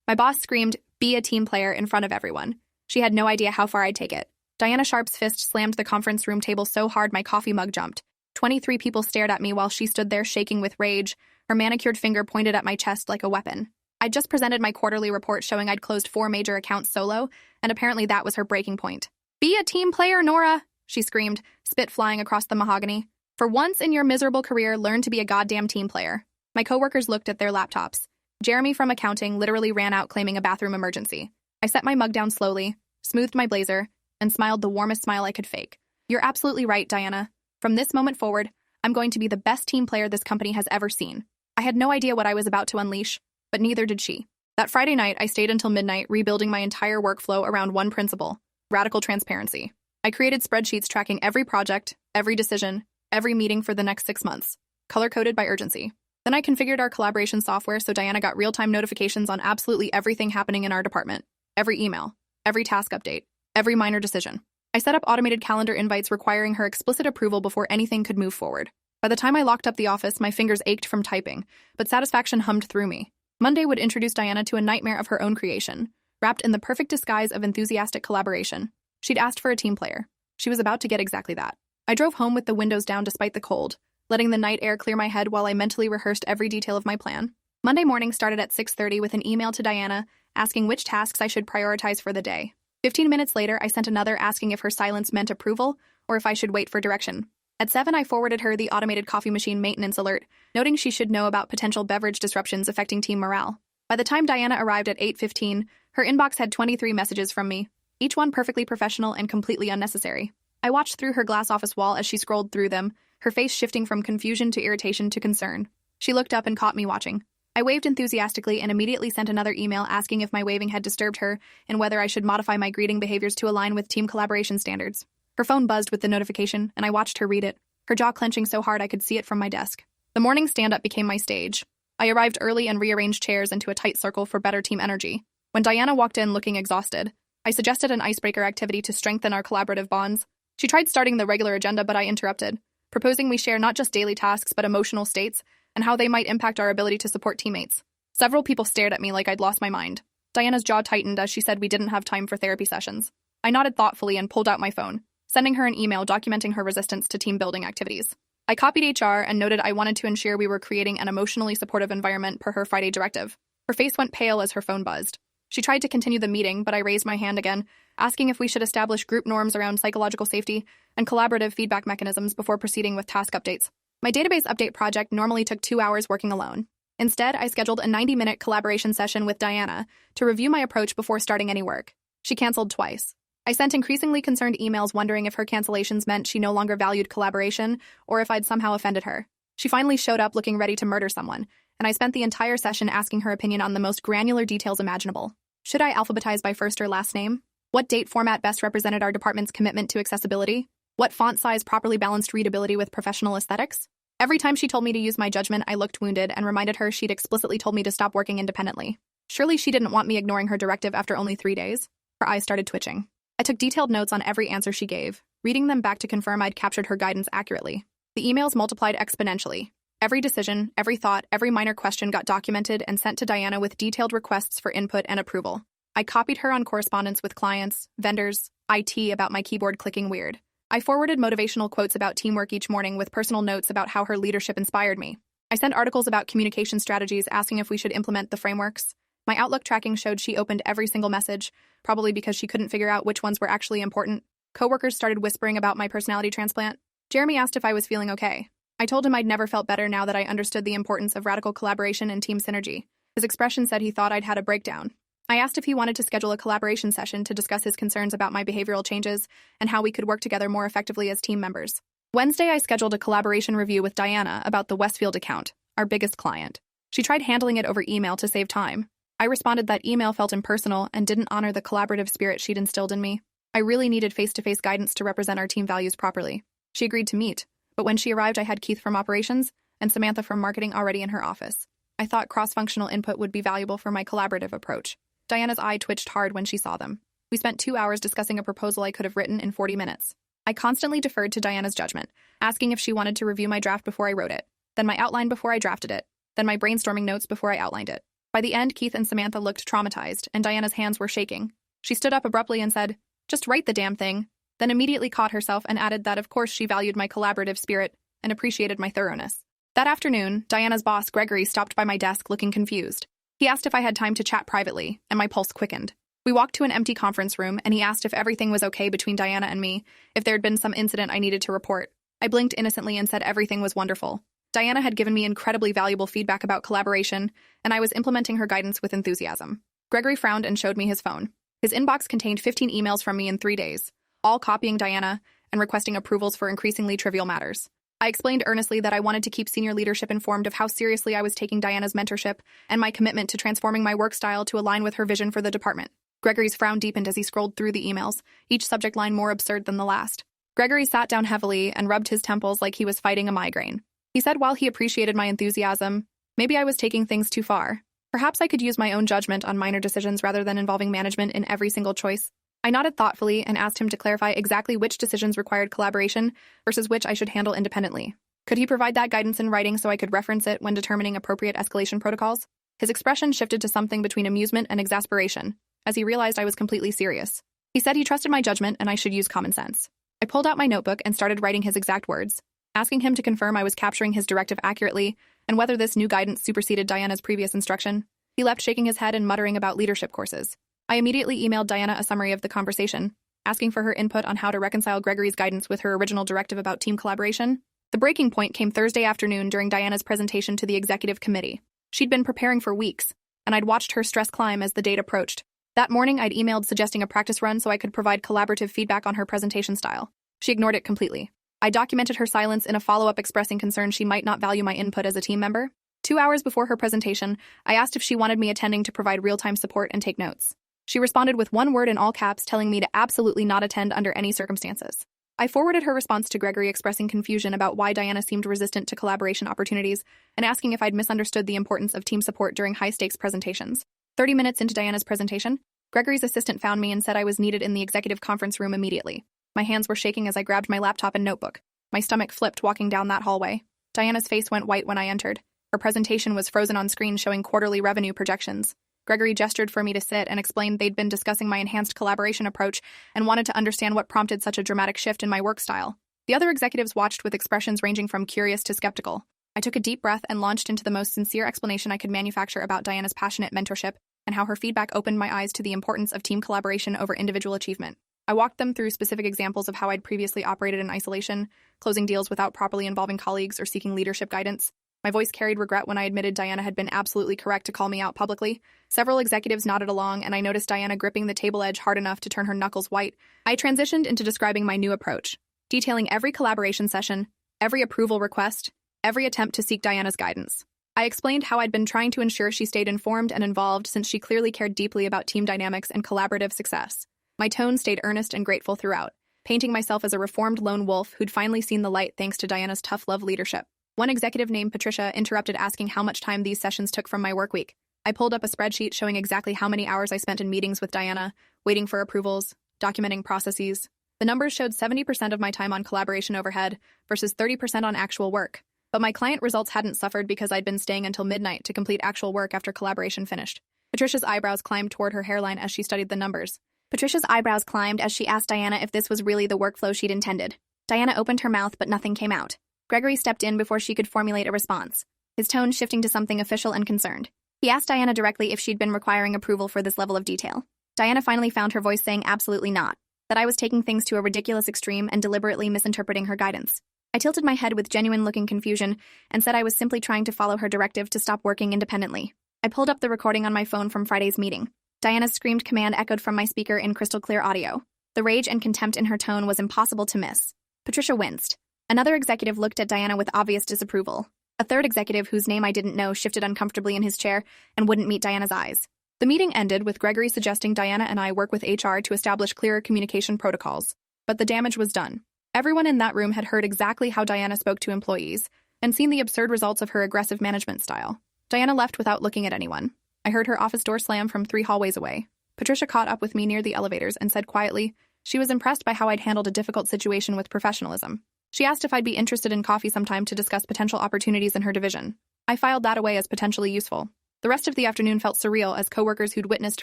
My boss screamed, "Be a team player," in front of everyone. She had no idea how far I'd take it. Diana Sharp's fist slammed the conference room table so hard my coffee mug jumped. 23 people stared at me while she stood there shaking with rage, her manicured finger pointed at my chest like a weapon. I'd just presented my quarterly report showing I'd closed 4 major accounts solo, and apparently that was her breaking point. "Be a team player, Nora," she screamed, spit flying across the mahogany. "For once in your miserable career, learn to be a goddamn team player." My coworkers looked at their laptops. Jeremy from accounting literally ran out claiming a bathroom emergency. I set my mug down slowly, smoothed my blazer, and smiled the warmest smile I could fake. "You're absolutely right, Diana. From this moment forward, I'm going to be the best team player this company has ever seen." I had no idea what I was about to unleash, but neither did she. That Friday night, I stayed until midnight rebuilding my entire workflow around one principle: radical transparency. I created spreadsheets tracking every project, every decision, every meeting for the next 6 months, color-coded by urgency. Then I configured our collaboration software so Diana got real-time notifications on absolutely everything happening in our department. Every email, every task update, every minor decision. I set up automated calendar invites requiring her explicit approval before anything could move forward. By the time I locked up the office, my fingers ached from typing, but satisfaction hummed through me. Monday would introduce Diana to a nightmare of her own creation, wrapped in the perfect disguise of enthusiastic collaboration. She'd asked for a team player. She was about to get exactly that. I drove home with the windows down despite the cold, letting the night air clear my head while I mentally rehearsed every detail of my plan. Monday morning started at 6:30 with an email to Diana asking which tasks I should prioritize for the day. 15 minutes later, I sent another asking if her silence meant approval or if I should wait for direction. At 7, I forwarded her the automated coffee machine maintenance alert, noting she should know about potential beverage disruptions affecting team morale. By the time Diana arrived at 8:15, her inbox had 23 messages from me, each one perfectly professional and completely unnecessary. I watched through her glass office wall as she scrolled through them, her face shifting from confusion to irritation to concern. She looked up and caught me watching. I waved enthusiastically and immediately sent another email asking if my waving had disturbed her and whether I should modify my greeting behaviors to align with team collaboration standards. Her phone buzzed with the notification, and I watched her read it, her jaw clenching so hard I could see it from my desk. The morning stand-up became my stage. I arrived early and rearranged chairs into a tight circle for better team energy. When Diana walked in looking exhausted, I suggested an icebreaker activity to strengthen our collaborative bonds. She tried starting the regular agenda, but I interrupted, proposing we share not just daily tasks but emotional states and how they might impact our ability to support teammates. Several people stared at me like I'd lost my mind. Diana's jaw tightened as she said we didn't have time for therapy sessions. I nodded thoughtfully and pulled out my phone, sending her an email documenting her resistance to team-building activities. I copied HR and noted I wanted to ensure we were creating an emotionally supportive environment per her Friday directive. Her face went pale as her phone buzzed. She tried to continue the meeting, but I raised my hand again, asking if we should establish group norms around psychological safety and collaborative feedback mechanisms before proceeding with task updates. My database update project normally took 2 hours working alone. Instead, I scheduled a 90-minute collaboration session with Diana to review my approach before starting any work. She canceled twice. I sent increasingly concerned emails wondering if her cancellations meant she no longer valued collaboration or if I'd somehow offended her. She finally showed up looking ready to murder someone, and I spent the entire session asking her opinion on the most granular details imaginable. Should I alphabetize by first or last name? What date format best represented our department's commitment to accessibility? What font size properly balanced readability with professional aesthetics? Every time she told me to use my judgment, I looked wounded and reminded her she'd explicitly told me to stop working independently. Surely she didn't want me ignoring her directive after only 3 days? Her eyes started twitching. I took detailed notes on every answer she gave, reading them back to confirm I'd captured her guidance accurately. The emails multiplied exponentially. Every decision, every thought, every minor question got documented and sent to Diana with detailed requests for input and approval. I copied her on correspondence with clients, vendors, IT about my keyboard clicking weird. I forwarded motivational quotes about teamwork each morning with personal notes about how her leadership inspired me. I sent articles about communication strategies asking if we should implement the frameworks. My Outlook tracking showed she opened every single message, probably because she couldn't figure out which ones were actually important. Coworkers started whispering about my personality transplant. Jeremy asked if I was feeling okay. I told him I'd never felt better now that I understood the importance of radical collaboration and team synergy. His expression said he thought I'd had a breakdown. I asked if he wanted to schedule a collaboration session to discuss his concerns about my behavioral changes and how we could work together more effectively as team members. Wednesday, I scheduled a collaboration review with Diana about the Westfield account, our biggest client. She tried handling it over email to save time. I responded that email felt impersonal and didn't honor the collaborative spirit she'd instilled in me. I really needed face-to-face guidance to represent our team values properly. She agreed to meet, but when she arrived, I had Keith from operations and Samantha from marketing already in her office. I thought cross-functional input would be valuable for my collaborative approach. Diana's eye twitched hard when she saw them. We spent 2 hours discussing a proposal I could have written in 40 minutes. I constantly deferred to Diana's judgment, asking if she wanted to review my draft before I wrote it, then my outline before I drafted it, then my brainstorming notes before I outlined it. By the end, Keith and Samantha looked traumatized, and Diana's hands were shaking. She stood up abruptly and said, "Just write the damn thing," then immediately caught herself and added that of course she valued my collaborative spirit and appreciated my thoroughness. That afternoon, Diana's boss, Gregory, stopped by my desk looking confused. He asked if I had time to chat privately, and my pulse quickened. We walked to an empty conference room, and he asked if everything was okay between Diana and me, if there had been some incident I needed to report. I blinked innocently and said everything was wonderful. Diana had given me incredibly valuable feedback about collaboration, and I was implementing her guidance with enthusiasm. Gregory frowned and showed me his phone. His inbox contained 15 emails from me in 3 days, all copying Diana and requesting approvals for increasingly trivial matters. I explained earnestly that I wanted to keep senior leadership informed of how seriously I was taking Diana's mentorship and my commitment to transforming my work style to align with her vision for the department. Gregory's frown deepened as he scrolled through the emails, each subject line more absurd than the last. Gregory sat down heavily and rubbed his temples like he was fighting a migraine. He said while he appreciated my enthusiasm, maybe I was taking things too far. Perhaps I could use my own judgment on minor decisions rather than involving management in every single choice. I nodded thoughtfully and asked him to clarify exactly which decisions required collaboration versus which I should handle independently. Could he provide that guidance in writing so I could reference it when determining appropriate escalation protocols? His expression shifted to something between amusement and exasperation, as he realized I was completely serious. He said he trusted my judgment and I should use common sense. I pulled out my notebook and started writing his exact words, asking him to confirm I was capturing his directive accurately and whether this new guidance superseded Diana's previous instruction. He left shaking his head and muttering about leadership courses. I immediately emailed Diana a summary of the conversation, asking for her input on how to reconcile Gregory's guidance with her original directive about team collaboration. The breaking point came Thursday afternoon during Diana's presentation to the executive committee. She'd been preparing for weeks, and I'd watched her stress climb as the date approached. That morning, I'd emailed suggesting a practice run so I could provide collaborative feedback on her presentation style. She ignored it completely. I documented her silence in a follow-up expressing concern she might not value my input as a team member. 2 hours before her presentation, I asked if she wanted me attending to provide real-time support and take notes. She responded with one word in all caps telling me to absolutely not attend under any circumstances. I forwarded her response to Gregory expressing confusion about why Diana seemed resistant to collaboration opportunities and asking if I'd misunderstood the importance of team support during high-stakes presentations. 30 minutes into Diana's presentation, Gregory's assistant found me and said I was needed in the executive conference room immediately. My hands were shaking as I grabbed my laptop and notebook. My stomach flipped walking down that hallway. Diana's face went white when I entered. Her presentation was frozen on screen showing quarterly revenue projections. Gregory gestured for me to sit and explained they'd been discussing my enhanced collaboration approach and wanted to understand what prompted such a dramatic shift in my work style. The other executives watched with expressions ranging from curious to skeptical. I took a deep breath and launched into the most sincere explanation I could manufacture about Diana's passionate mentorship and how her feedback opened my eyes to the importance of team collaboration over individual achievement. I walked them through specific examples of how I'd previously operated in isolation, closing deals without properly involving colleagues or seeking leadership guidance. My voice carried regret when I admitted Diana had been absolutely correct to call me out publicly. Several executives nodded along, and I noticed Diana gripping the table edge hard enough to turn her knuckles white. I transitioned into describing my new approach, detailing every collaboration session, every approval request, every attempt to seek Diana's guidance. I explained how I'd been trying to ensure she stayed informed and involved since she clearly cared deeply about team dynamics and collaborative success. My tone stayed earnest and grateful throughout, painting myself as a reformed lone wolf who'd finally seen the light thanks to Diana's tough love leadership. One executive named Patricia interrupted asking how much time these sessions took from my work week. I pulled up a spreadsheet showing exactly how many hours I spent in meetings with Diana, waiting for approvals, documenting processes. The numbers showed 70% of my time on collaboration overhead versus 30% on actual work. But my client results hadn't suffered because I'd been staying until midnight to complete actual work after collaboration finished. Patricia's eyebrows climbed toward her hairline as she studied the numbers. Patricia's eyebrows climbed as she asked Diana if this was really the workflow she'd intended. Diana opened her mouth, but nothing came out. Gregory stepped in before she could formulate a response, his tone shifting to something official and concerned. He asked Diana directly if she'd been requiring approval for this level of detail. Diana finally found her voice saying absolutely not, that I was taking things to a ridiculous extreme and deliberately misinterpreting her guidance. I tilted my head with genuine-looking confusion and said I was simply trying to follow her directive to stop working independently. I pulled up the recording on my phone from Friday's meeting. Diana's screamed command echoed from my speaker in crystal-clear audio. The rage and contempt in her tone was impossible to miss. Patricia winced. Another executive looked at Diana with obvious disapproval. A third executive, whose name I didn't know, shifted uncomfortably in his chair and wouldn't meet Diana's eyes. The meeting ended with Gregory suggesting Diana and I work with HR to establish clearer communication protocols. But the damage was done. Everyone in that room had heard exactly how Diana spoke to employees and seen the absurd results of her aggressive management style. Diana left without looking at anyone. I heard her office door slam from 3 hallways away. Patricia caught up with me near the elevators and said quietly she was impressed by how I'd handled a difficult situation with professionalism. She asked if I'd be interested in coffee sometime to discuss potential opportunities in her division. I filed that away as potentially useful. The rest of the afternoon felt surreal as coworkers who'd witnessed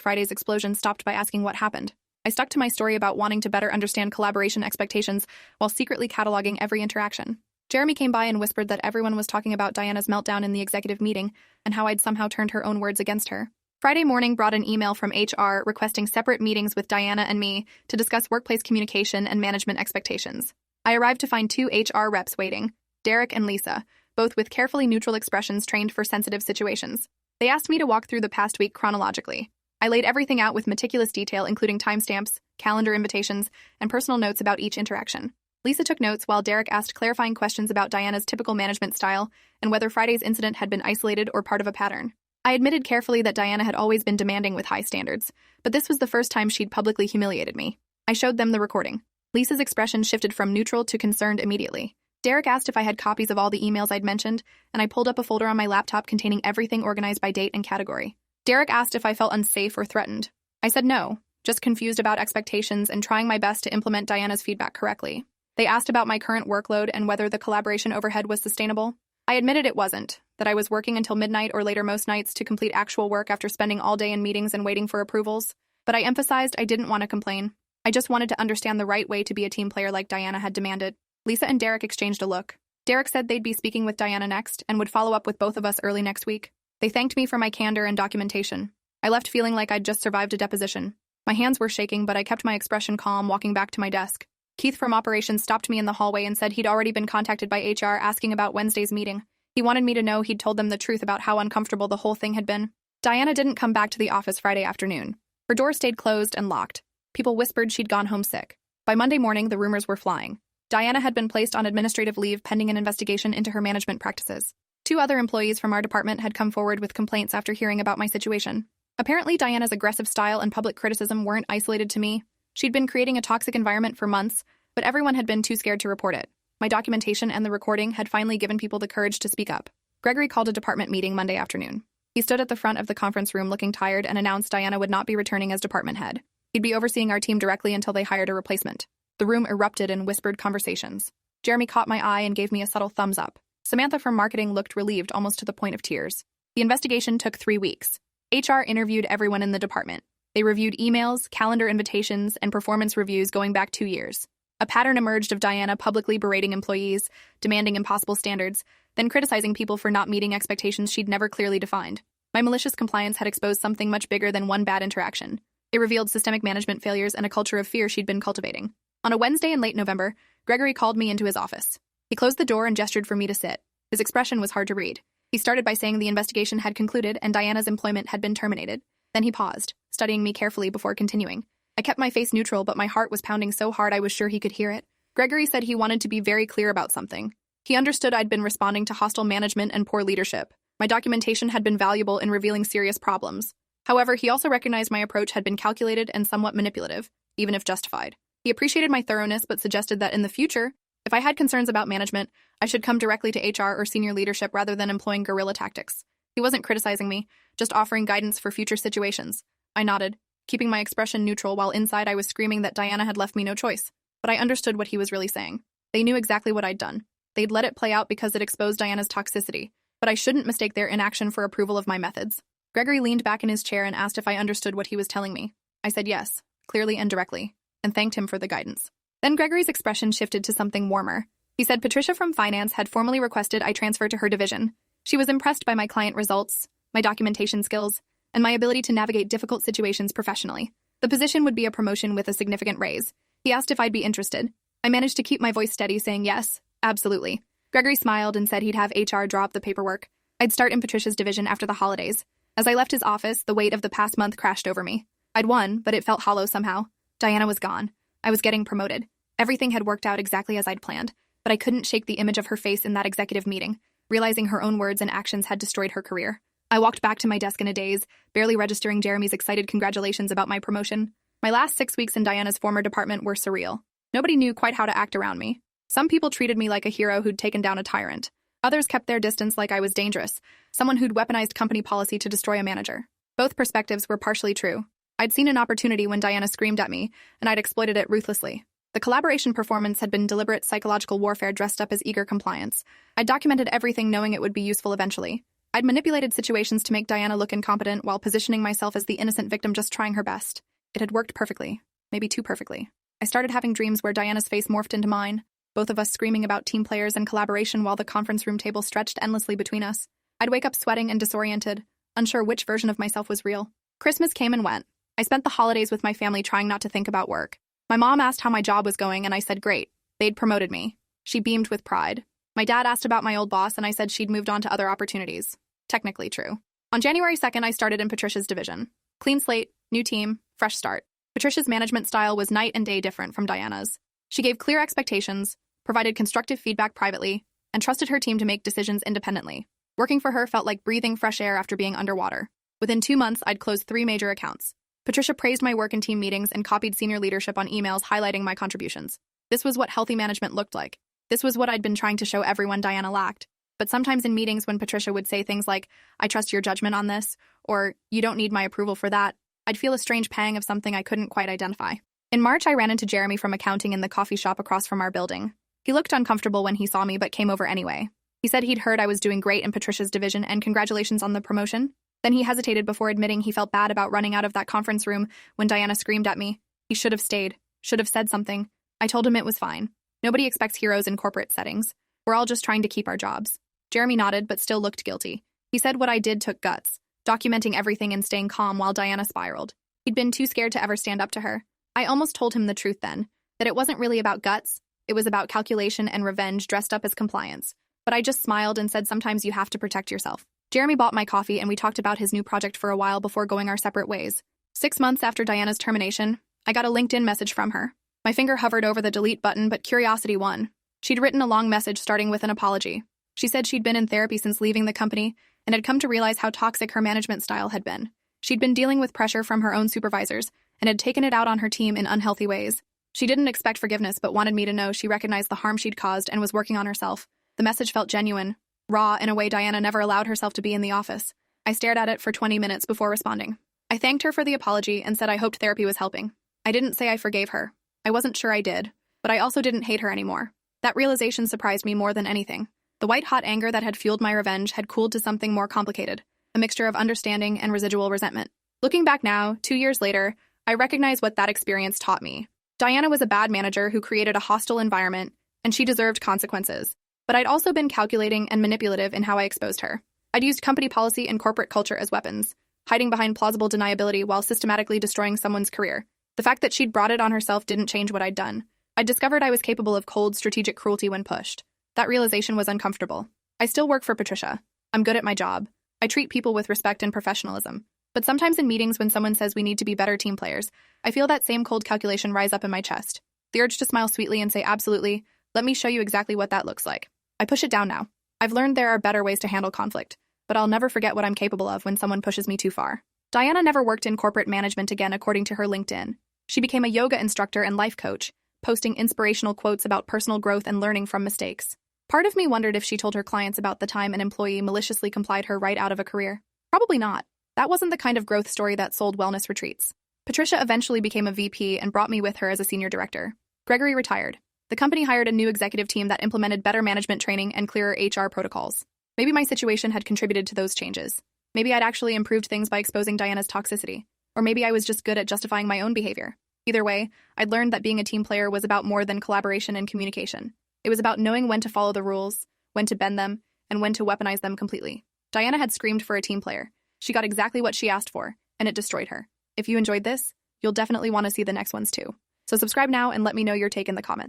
Friday's explosion stopped by asking what happened. I stuck to my story about wanting to better understand collaboration expectations while secretly cataloging every interaction. Jeremy came by and whispered that everyone was talking about Diana's meltdown in the executive meeting and how I'd somehow turned her own words against her. Friday morning brought an email from HR requesting separate meetings with Diana and me to discuss workplace communication and management expectations. I arrived to find 2 HR reps waiting, Derek and Lisa, both with carefully neutral expressions trained for sensitive situations. They asked me to walk through the past week chronologically. I laid everything out with meticulous detail, including timestamps, calendar invitations, and personal notes about each interaction. Lisa took notes while Derek asked clarifying questions about Diana's typical management style and whether Friday's incident had been isolated or part of a pattern. I admitted carefully that Diana had always been demanding with high standards, but this was the first time she'd publicly humiliated me. I showed them the recording. Lisa's expression shifted from neutral to concerned immediately. Derek asked if I had copies of all the emails I'd mentioned, and I pulled up a folder on my laptop containing everything organized by date and category. Derek asked if I felt unsafe or threatened. I said no, just confused about expectations and trying my best to implement Diana's feedback correctly. They asked about my current workload and whether the collaboration overhead was sustainable. I admitted it wasn't, that I was working until midnight or later most nights to complete actual work after spending all day in meetings and waiting for approvals. But I emphasized I didn't want to complain. I just wanted to understand the right way to be a team player like Diana had demanded. Lisa and Derek exchanged a look. Derek said they'd be speaking with Diana next and would follow up with both of us early next week. They thanked me for my candor and documentation. I left feeling like I'd just survived a deposition. My hands were shaking, but I kept my expression calm walking back to my desk. Keith from operations stopped me in the hallway and said he'd already been contacted by HR asking about Wednesday's meeting. He wanted me to know he'd told them the truth about how uncomfortable the whole thing had been. Diana didn't come back to the office Friday afternoon. Her door stayed closed and locked. People whispered she'd gone home sick. By Monday morning, the rumors were flying. Diana had been placed on administrative leave pending an investigation into her management practices. 2 other employees from our department had come forward with complaints after hearing about my situation. Apparently, Diana's aggressive style and public criticism weren't isolated to me. She'd been creating a toxic environment for months, but everyone had been too scared to report it. My documentation and the recording had finally given people the courage to speak up. Gregory called a department meeting Monday afternoon. He stood at the front of the conference room looking tired and announced Diana would not be returning as department head. He'd be overseeing our team directly until they hired a replacement. The room erupted in whispered conversations. Jeremy caught my eye and gave me a subtle thumbs up. Samantha from marketing looked relieved almost to the point of tears. The investigation took 3 weeks. HR interviewed everyone in the department. They reviewed emails, calendar invitations, and performance reviews going back 2 years. A pattern emerged of Diana publicly berating employees, demanding impossible standards, then criticizing people for not meeting expectations she'd never clearly defined. My malicious compliance had exposed something much bigger than one bad interaction. It revealed systemic management failures and a culture of fear she'd been cultivating. On a Wednesday in late November, Gregory called me into his office. He closed the door and gestured for me to sit. His expression was hard to read. He started by saying the investigation had concluded and Diana's employment had been terminated. Then he paused, studying me carefully before continuing. I kept my face neutral, but my heart was pounding so hard I was sure he could hear it. Gregory said he wanted to be very clear about something. He understood I'd been responding to hostile management and poor leadership. My documentation had been valuable in revealing serious problems. However, he also recognized my approach had been calculated and somewhat manipulative, even if justified. He appreciated my thoroughness but suggested that in the future, if I had concerns about management, I should come directly to HR or senior leadership rather than employing guerrilla tactics. He wasn't criticizing me, just offering guidance for future situations. I nodded, keeping my expression neutral while inside I was screaming that Diana had left me no choice. But I understood what he was really saying. They knew exactly what I'd done. They'd let it play out because it exposed Diana's toxicity, but I shouldn't mistake their inaction for approval of my methods. Gregory leaned back in his chair and asked if I understood what he was telling me. I said yes, clearly and directly, and thanked him for the guidance. Then Gregory's expression shifted to something warmer. He said Patricia from finance had formally requested I transfer to her division. She was impressed by my client results, my documentation skills, and my ability to navigate difficult situations professionally. The position would be a promotion with a significant raise. He asked if I'd be interested. I managed to keep my voice steady, saying yes, absolutely. Gregory smiled and said he'd have HR draw up the paperwork. I'd start in Patricia's division after the holidays. As I left his office, the weight of the past month crashed over me. I'd won, but it felt hollow somehow. Diana was gone. I was getting promoted. Everything had worked out exactly as I'd planned, but I couldn't shake the image of her face in that executive meeting, realizing her own words and actions had destroyed her career. I walked back to my desk in a daze, barely registering Jeremy's excited congratulations about my promotion. My last 6 weeks in Diana's former department were surreal. Nobody knew quite how to act around me. Some people treated me like a hero who'd taken down a tyrant. Others kept their distance like I was dangerous, someone who'd weaponized company policy to destroy a manager. Both perspectives were partially true. I'd seen an opportunity when Diana screamed at me, and I'd exploited it ruthlessly. The collaboration performance had been deliberate psychological warfare dressed up as eager compliance. I documented everything knowing it would be useful eventually. I'd manipulated situations to make Diana look incompetent while positioning myself as the innocent victim just trying her best. It had worked perfectly, maybe too perfectly. I started having dreams where Diana's face morphed into mine, both of us screaming about team players and collaboration while the conference room table stretched endlessly between us. I'd wake up sweating and disoriented, unsure which version of myself was real. Christmas came and went. I spent the holidays with my family trying not to think about work. My mom asked how my job was going and I said great. They'd promoted me. She beamed with pride. My dad asked about my old boss and I said she'd moved on to other opportunities. Technically true. On January 2nd, I started in Patricia's division. Clean slate, new team, fresh start. Patricia's management style was night and day different from Diana's. She gave clear expectations, provided constructive feedback privately, and trusted her team to make decisions independently. Working for her felt like breathing fresh air after being underwater. Within 2 months, I'd closed 3 major accounts. Patricia praised my work in team meetings and copied senior leadership on emails highlighting my contributions. This was what healthy management looked like. This was what I'd been trying to show everyone Diana lacked. But sometimes in meetings when Patricia would say things like, "I trust your judgment on this," or "You don't need my approval for that," I'd feel a strange pang of something I couldn't quite identify. In March, I ran into Jeremy from accounting in the coffee shop across from our building. He looked uncomfortable when he saw me but came over anyway. He said he'd heard I was doing great in Patricia's division and congratulations on the promotion. Then he hesitated before admitting he felt bad about running out of that conference room when Diana screamed at me. He should have stayed, should have said something. I told him it was fine. Nobody expects heroes in corporate settings. We're all just trying to keep our jobs. Jeremy nodded but still looked guilty. He said what I did took guts, documenting everything and staying calm while Diana spiraled. He'd been too scared to ever stand up to her. I almost told him the truth then, that it wasn't really about guts, it was about calculation and revenge dressed up as compliance. But I just smiled and said sometimes you have to protect yourself. Jeremy bought my coffee and we talked about his new project for a while before going our separate ways. 6 months after Diana's termination, I got a LinkedIn message from her. My finger hovered over the delete button, but curiosity won. She'd written a long message starting with an apology. She said she'd been in therapy since leaving the company and had come to realize how toxic her management style had been. She'd been dealing with pressure from her own supervisors and had taken it out on her team in unhealthy ways. She didn't expect forgiveness but wanted me to know she recognized the harm she'd caused and was working on herself. The message felt genuine, raw, in a way Diana never allowed herself to be in the office. I stared at it for 20 minutes before responding. I thanked her for the apology and said I hoped therapy was helping. I didn't say I forgave her. I wasn't sure I did, but I also didn't hate her anymore. That realization surprised me more than anything. The white-hot anger that had fueled my revenge had cooled to something more complicated, a mixture of understanding and residual resentment. Looking back now, 2 years later, I recognize what that experience taught me. Diana was a bad manager who created a hostile environment, and she deserved consequences. But I'd also been calculating and manipulative in how I exposed her. I'd used company policy and corporate culture as weapons, hiding behind plausible deniability while systematically destroying someone's career. The fact that she'd brought it on herself didn't change what I'd done. I'd discovered I was capable of cold, strategic cruelty when pushed. That realization was uncomfortable. I still work for Patricia. I'm good at my job. I treat people with respect and professionalism. But sometimes in meetings when someone says we need to be better team players, I feel that same cold calculation rise up in my chest. The urge to smile sweetly and say, absolutely, let me show you exactly what that looks like. I push it down now. I've learned there are better ways to handle conflict, but I'll never forget what I'm capable of when someone pushes me too far. Diana never worked in corporate management again, according to her LinkedIn. She became a yoga instructor and life coach, posting inspirational quotes about personal growth and learning from mistakes. Part of me wondered if she told her clients about the time an employee maliciously complied her right out of a career. Probably not. That wasn't the kind of growth story that sold wellness retreats. Patricia eventually became a VP and brought me with her as a senior director. Gregory retired. The company hired a new executive team that implemented better management training and clearer HR protocols. Maybe my situation had contributed to those changes. Maybe I'd actually improved things by exposing Diana's toxicity. Or maybe I was just good at justifying my own behavior. Either way, I'd learned that being a team player was about more than collaboration and communication. It was about knowing when to follow the rules, when to bend them, and when to weaponize them completely. Diana had screamed for a team player. She got exactly what she asked for, and it destroyed her. If you enjoyed this, you'll definitely want to see the next ones too. So subscribe now and let me know your take in the comments.